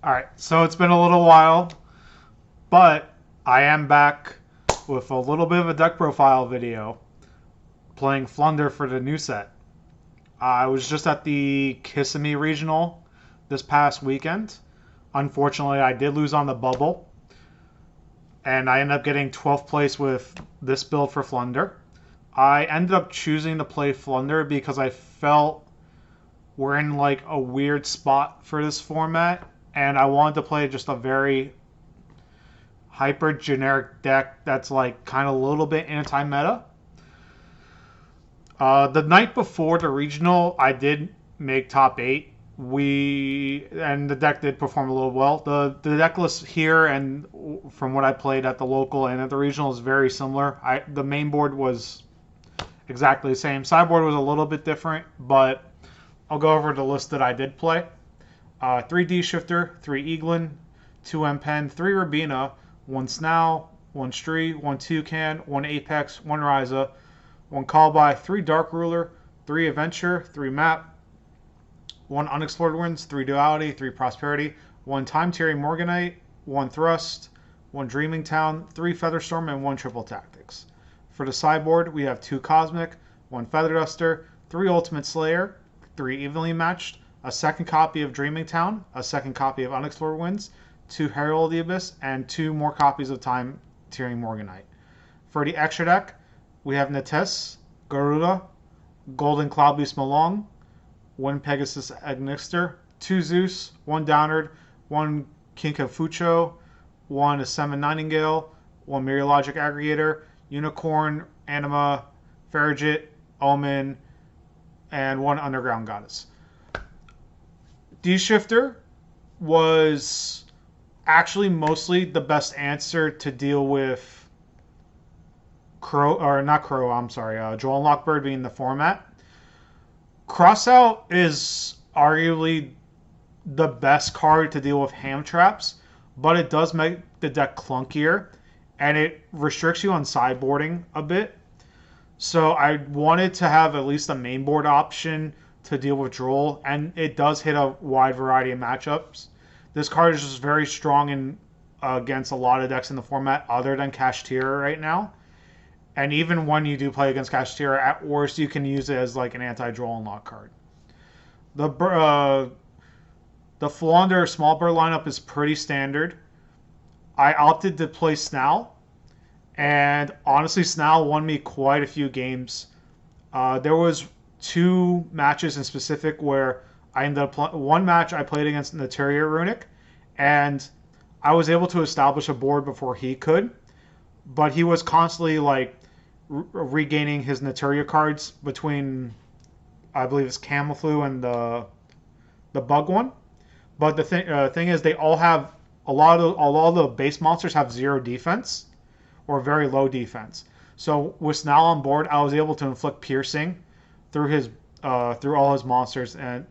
Alright, so it's been a little while, but I am back with a little bit of a deck profile video playing Flunder for the new set. I was just at the Kissimmee Regional this past weekend. Unfortunately, I did lose on the bubble, and I ended up getting 12th place with this build for Flunder. I ended up choosing to play Flunder because I felt we're in like a weird spot for this format, and I wanted to play just a very hyper generic deck that's like kind of a little bit anti-meta. The night before the regional, I did make top 8. And the deck did perform a little well. The deck list here and from what I played at the local and at the regional is very similar. The main board was exactly the same. Sideboard was a little bit different, but I'll go over the list that I did play. 3 D Shifter, 3 Eaglin, 2 M-Pen, 3 Rabina, 1 Snau, 1 Stree, 1 Toucan, 1 Apex, 1 Ryza, 1 Callby, 3 Dark Ruler, 3 Adventure, 3 Map, 1 Unexplored Winds, 3 Duality, 3 Prosperity, 1 Time Tearing Morganite, 1 Thrust, 1 Dreaming Town, 3 Featherstorm, and 1 Triple Tactics. For the sideboard, we have 2 Cosmic, 1 Feather Duster, 3 Ultimate Slayer, 3 Evenly Matched, a second copy of Dreaming Town, a second copy of Unexplored Winds, 2 Herald of the Abyss, and 2 more copies of Time Tearing Morganite. For the extra deck, we have Nates, Garuda, Golden Cloudbeast Malong, 1 Pegasus Agnister, 2 Zeus, 1 Downard, 1 Kinkafucho, 1 Ascendant Nightingale, 1 Myriologic Aggregator, Unicorn, Anima, Farigit, Omen, and 1 Underground Goddess. D-Shifter was actually mostly the best answer to deal with Joel Lockbird being the format. Crossout is arguably the best card to deal with ham traps, but it does make the deck clunkier, and it restricts you on sideboarding a bit. So I wanted to have at least a main board option to deal with Droll, and it does hit a wide variety of matchups. This card is just very strong in against a lot of decks in the format other than Kashtira right now. And even when you do play against Kashtira, at worst you can use it as like an anti-Droll unlock card. The Flounder small bird lineup is pretty standard. I opted to play Snau, and honestly, Snau won me quite a few games. There was 2 matches in specific where I ended up one match I played against Naturia Runic, and I was able to establish a board before he could, but he was constantly like regaining his Naturia cards between, I believe it's Camouflage and the bug one. But the thing is, they all have a lot of the base monsters have 0 defense or very low defense. So with Snau on board, I was able to inflict piercing through all his monsters and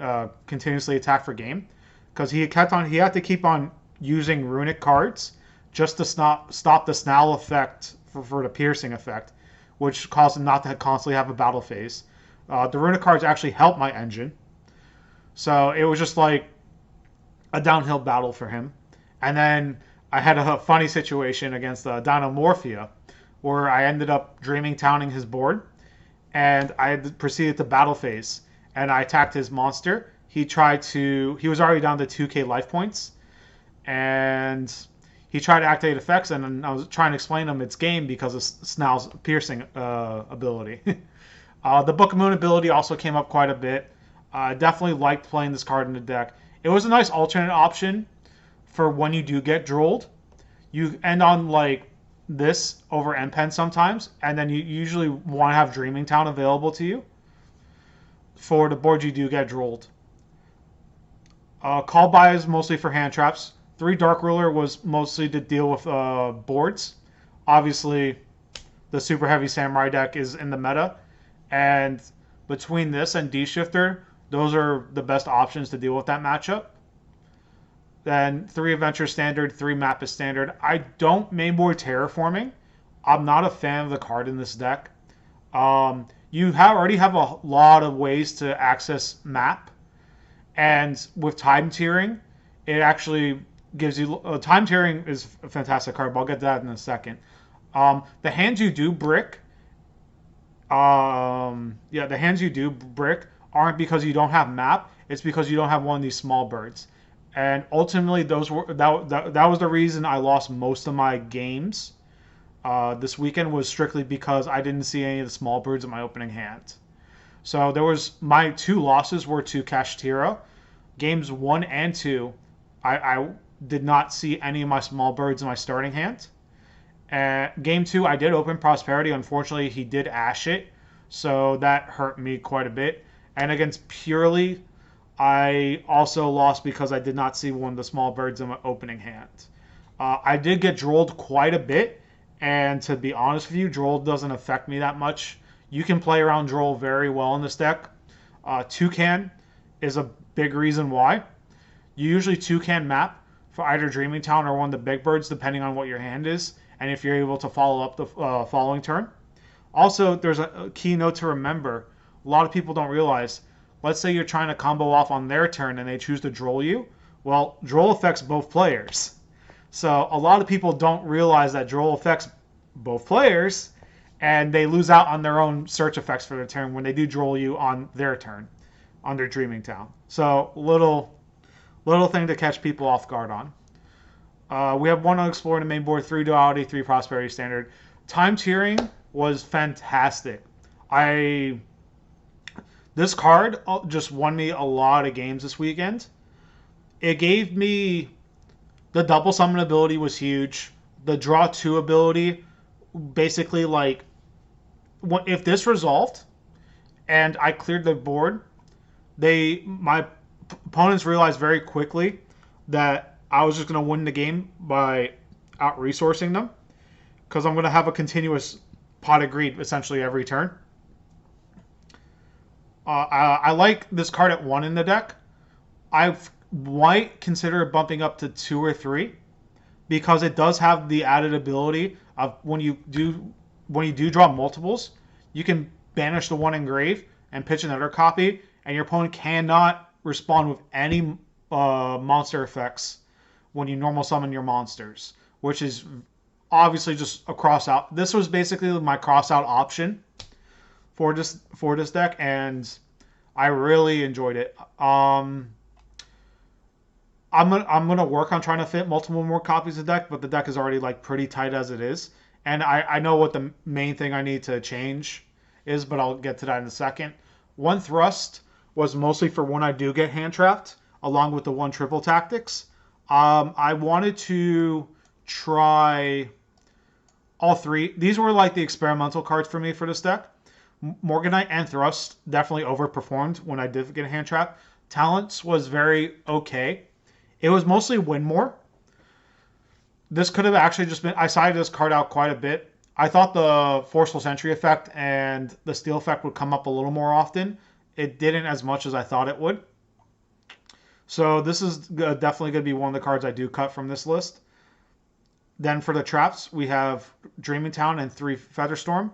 continuously attack for game, because he had to keep on using runic cards just to stop the Snau effect for the piercing effect, which caused him not to constantly have a battle phase. The runic cards actually helped my engine, so it was just like a downhill battle for him. And then I had a funny situation against Dinomorphia, where I ended up Dreaming Towning his board, and I proceeded to battle phase, and I attacked his monster. He was already down to 2k life points, and he tried to activate effects, and I was trying to explain to him it's game because of Snau's piercing ability. The Book of Moon ability also came up quite a bit. I definitely liked playing this card in the deck. It was a nice alternate option for when you do get drolled. You end on like this over M-Pen sometimes, and then you usually want to have Dreaming Town available to you for the board you do get drolled. Call by is mostly for hand traps. 3 Dark Ruler was mostly to deal with boards. Obviously, the Super Heavy Samurai deck is in the meta, and between this and D-Shifter, those are the best options to deal with that matchup. Then 3 Adventure standard, 3 Map is standard. I don't mainboard Terraforming. I'm not a fan of the card in this deck. You already have a lot of ways to access Map, and with time tiering, it actually gives you time tearing is a fantastic card, but I'll get to that in a second. The hands you do brick, the hands you do brick aren't because you don't have map. It's because you don't have one of these small birds. And ultimately, that was the reason I lost most of my games. This weekend was strictly because I didn't see any of the small birds in my opening hand. So there was my two losses were to Kashtira. Games 1 and 2, I did not see any of my small birds in my starting hand. Game 2, I did open Prosperity. Unfortunately, he did ash it, so that hurt me quite a bit. And against Purely, I also lost because I did not see one of the small birds in my opening hand. I did get drolled quite a bit, and to be honest with you, droll doesn't affect me that much. You can play around droll very well in this deck. Toucan is a big reason why. You usually Toucan map for either Dreaming Town or one of the big birds, depending on what your hand is, and if you're able to follow up the following turn. Also, there's a key note to remember. A lot of people don't realize. Let's say you're trying to combo off on their turn and they choose to droll you. Well, droll affects both players. So a lot of people don't realize that droll affects both players, and they lose out on their own search effects for their turn when they do droll you on their turn, on their Dreaming Town. So little thing to catch people off guard on. We have 1 Unexplored in main board, 3 Duality, 3 Prosperity Standard. Time tiering was fantastic. This card just won me a lot of games this weekend. It gave me the double summon ability was huge. The draw 2 ability, basically like, if this resolved and I cleared the board, my opponents realized very quickly that I was just going to win the game by out-resourcing them, because I'm going to have a continuous pot of greed essentially every turn. I like this card at 1 in the deck. I might consider bumping up to 2 or 3, because it does have the added ability of when you do draw multiples, you can banish the one engrave and pitch another copy, and your opponent cannot respond with any monster effects when you normal summon your monsters, which is obviously just a cross out. This was basically my cross out option for this deck, and I really enjoyed it. I'm gonna work on trying to fit multiple more copies of the deck, but the deck is already like pretty tight as it is. And I know what the main thing I need to change is, but I'll get to that in a second. 1 Thrust was mostly for when I do get hand trapped, along with the 1 Triple Tactics. I wanted to try all 3. These were like the experimental cards for me for this deck. Morganite and Thrust definitely overperformed when I did get a hand trap. Talents was very okay. It was mostly win more. This could have actually just been... I sided this card out quite a bit. I thought the Forceful Sentry effect and the Steel effect would come up a little more often. It didn't as much as I thought it would. So this is definitely going to be one of the cards I do cut from this list. Then for the traps, we have Dreaming Town and 3 Featherstorm.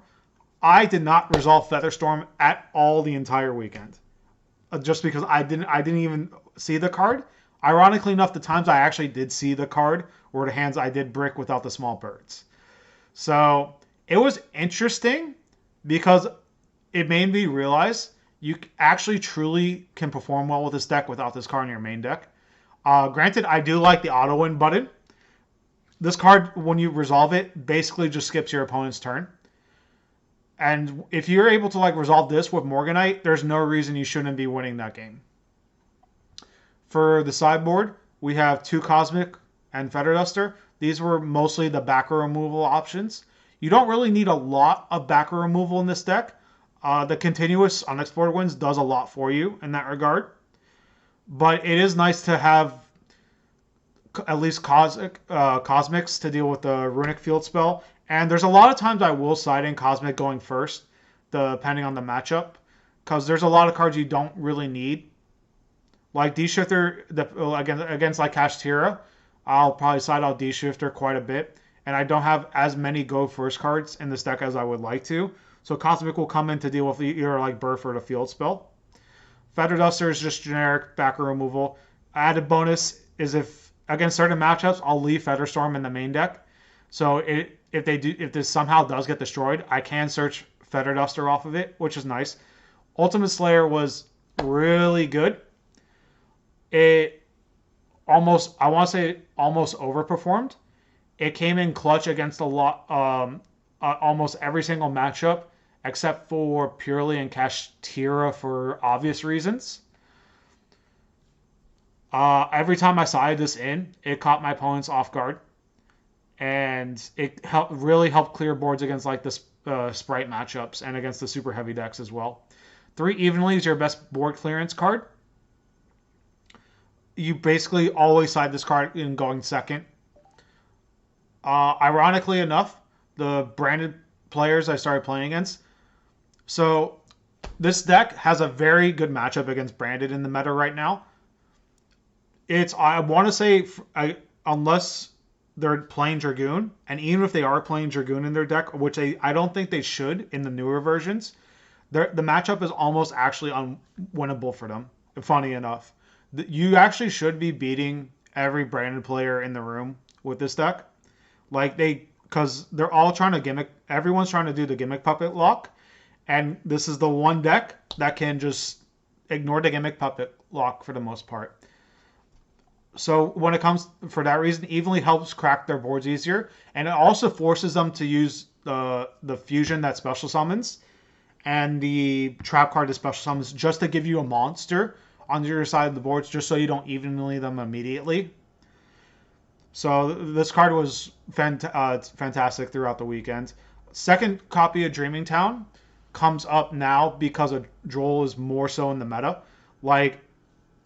I did not resolve Featherstorm at all the entire weekend, just because I didn't even see the card. Ironically enough, the times I actually did see the card were the hands I did brick without the small birds. So it was interesting because it made me realize you actually truly can perform well with this deck without this card in your main deck. Granted, I do like the auto win button. This card, when you resolve it, basically just skips your opponent's turn. And if you're able to like resolve this with Morganite, there's no reason you shouldn't be winning that game. For the sideboard, we have 2 Cosmic and Feather Duster. These were mostly the backer removal options. You don't really need a lot of backer removal in this deck. The continuous unexplored wins does a lot for you in that regard. But it is nice to have at least Cosmics to deal with the Runic Field spell. And there's a lot of times I will side in Cosmic going first, depending on the matchup, because there's a lot of cards you don't really need. Like D-Shifter against like Kashtira, I'll probably side out D-Shifter quite a bit, and I don't have as many go first cards in this deck as I would like to. So Cosmic will come in to deal with either like Burf or the Field spell. Feather Duster is just generic backer removal. Added bonus, is if against certain matchups, I'll leave Featherstorm in the main deck. So if this somehow does get destroyed, I can search Feather Duster off of it, which is nice. Ultimate Slayer was really good. It I want to say almost overperformed. It came in clutch against a lot, almost every single matchup except for Purely and Kashtira for obvious reasons. Every time I sided this in, it caught my opponents off guard, and it really helped clear boards against like the Sprite matchups and against the super heavy decks as well. 3 Evenly is your best board clearance card. You basically always side this card in going second. Ironically enough, the branded players I started playing against. So this deck has a very good matchup against branded in the meta right now. I want to say, unless they're playing Dragoon, and even if they are playing Dragoon in their deck, which I don't think they should in the newer versions, the matchup is almost actually unwinnable for them, funny enough. You actually should be beating every branded player in the room with this deck. Because they're all trying to gimmick, everyone's trying to do the gimmick puppet lock, and this is the one deck that can just ignore the gimmick puppet lock for the most part. So when it comes, for that reason, Evenly helps crack their boards easier, and it also forces them to use the fusion that special summons and the trap card that special summons just to give you a monster on your side of the boards, just so you don't evenly them immediately. So this card was fantastic throughout the weekend. Second copy of Dreaming Town comes up now because of Droll is more so in the meta. Like,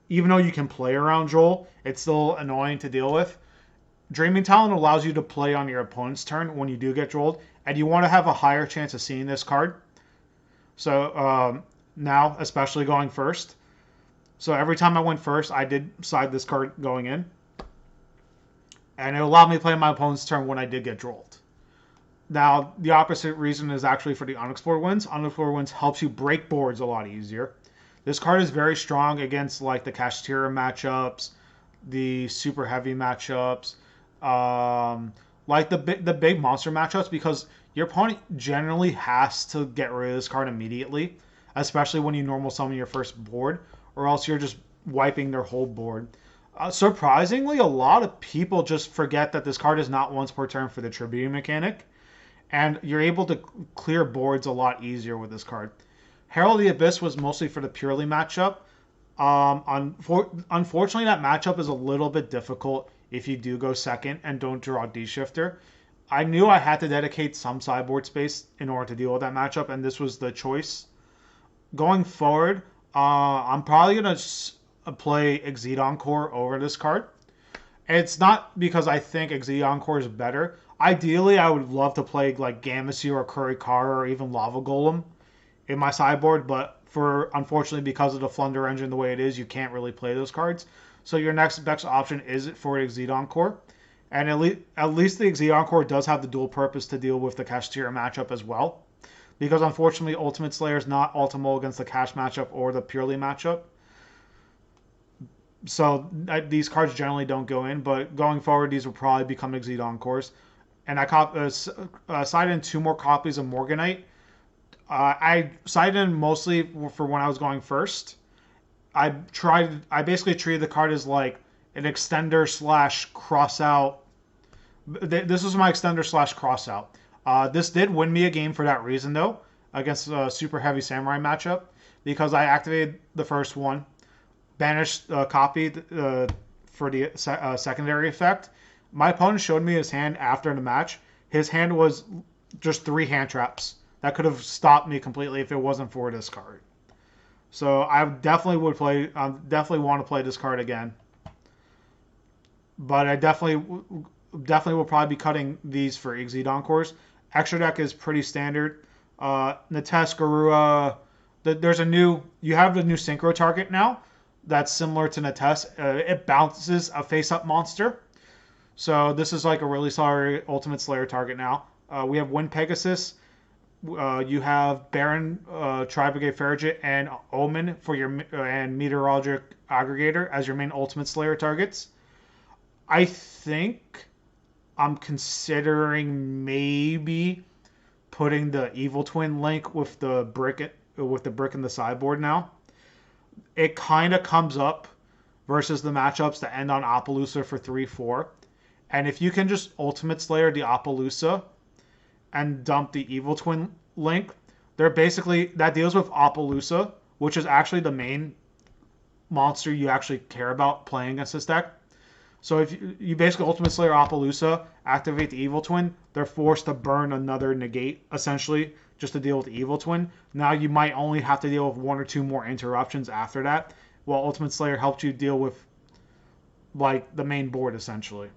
even though you can play around Droll, it's still annoying to deal with. Dreaming Talent allows you to play on your opponent's turn when you do get Drolled, and you want to have a higher chance of seeing this card. So now, especially going first. So every time I went first, I did side this card going in. And it allowed me to play my opponent's turn when I did get Drolled. Now, the opposite reason is actually for the Unexplored Winds. Unexplored Winds helps you break boards a lot easier. This card is very strong against like the Kashtira matchups, the super heavy matchups, like the big monster matchups, because your opponent generally has to get rid of this card immediately, especially when you normal summon your first board, or else you're just wiping their whole board. Surprisingly, a lot of people just forget that this card is not once per turn for the Tribune mechanic, and you're able to clear boards a lot easier with this card. Herald of the Abyss was mostly for the Purely matchup. Unfortunately, that matchup is a little bit difficult if you do go second and don't draw D-Shifter. I knew I had to dedicate some sideboard space in order to deal with that matchup, and this was the choice. Going forward, I'm probably going to play Exceed Core over this card. It's not because I think Exceed Core is better. Ideally, I would love to play like Gamasuir or Kurikara or even Lava Golem in my sideboard, but unfortunately, because of the Flunder engine the way it is, you can't really play those cards. So your next best option is for Exceed Core. And at least the Exceed Core does have the dual purpose to deal with the Kashtira matchup as well. Because unfortunately, Ultimate Slayer is not ultimate against the Cash matchup or the Purely matchup. So these cards generally don't go in, but going forward, these will probably become Exceed Cores. And I sided in 2 more copies of Morganite. I sided in mostly for when I was going first. I basically treated the card as like an extender / cross out. This was my extender / cross out. This did win me a game for that reason though, against a super heavy samurai matchup, because I activated the first one, banished copy for the secondary effect. My opponent showed me his hand after the match. His hand was just 3 hand traps that could have stopped me completely if it wasn't for this card. So I definitely want to play this card again. But I definitely will probably be cutting these for Exceed Cores. Extra deck is pretty standard. Natesh, Garua, you have the new Synchro target now that's similar to Natesh. It bounces a face-up monster. So this is like a really solid Ultimate Slayer target now. We have Wind Pegasus. You have Baron, Tri-Brigade Farragut, and Omen for your and Meteorologic Aggregator as your main Ultimate Slayer targets. I think I'm considering maybe putting the Evil Twin link with the brick in the sideboard now. It kind of comes up versus the matchups that end on Appaloosa for 3-4. And if you can just Ultimate Slayer the Appaloosa and dump the Evil Twin link, they're basically, that deals with Appaloosa, which is actually the main monster you actually care about playing against this deck. So if you basically Ultimate Slayer Appaloosa, activate the Evil Twin, they're forced to burn another negate, essentially, just to deal with the Evil Twin. Now you might only have to deal with one or two more interruptions after that, while Ultimate Slayer helps you deal with like the main board, essentially.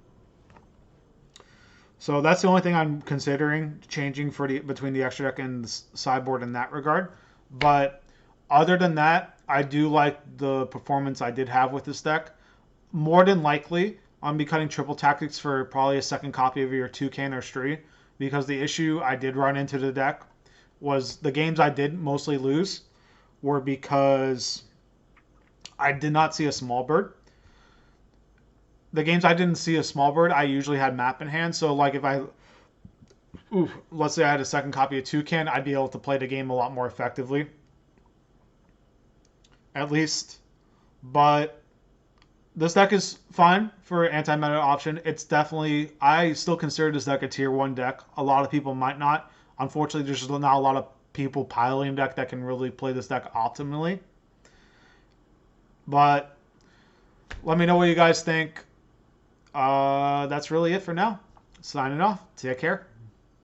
So that's the only thing I'm considering changing for between the extra deck and the sideboard in that regard. But other than that, I do like the performance I did have with this deck. More than likely, I'm be cutting triple tactics for probably a second copy of your Toucan or Stree, because the issue I did run into the deck was the games I did mostly lose were because I did not see a small bird. The games I didn't see a small bird, I usually had map in hand. So like if let's say I had a second copy of Toucan, I'd be able to play the game a lot more effectively. At least. But this deck is fine for anti-meta option. It's definitely, I still consider this deck a tier 1 deck. A lot of people might not. Unfortunately, there's just not a lot of people piling deck that can really play this deck optimally. But let me know what you guys think. That's really it for now. Signing off. Take care.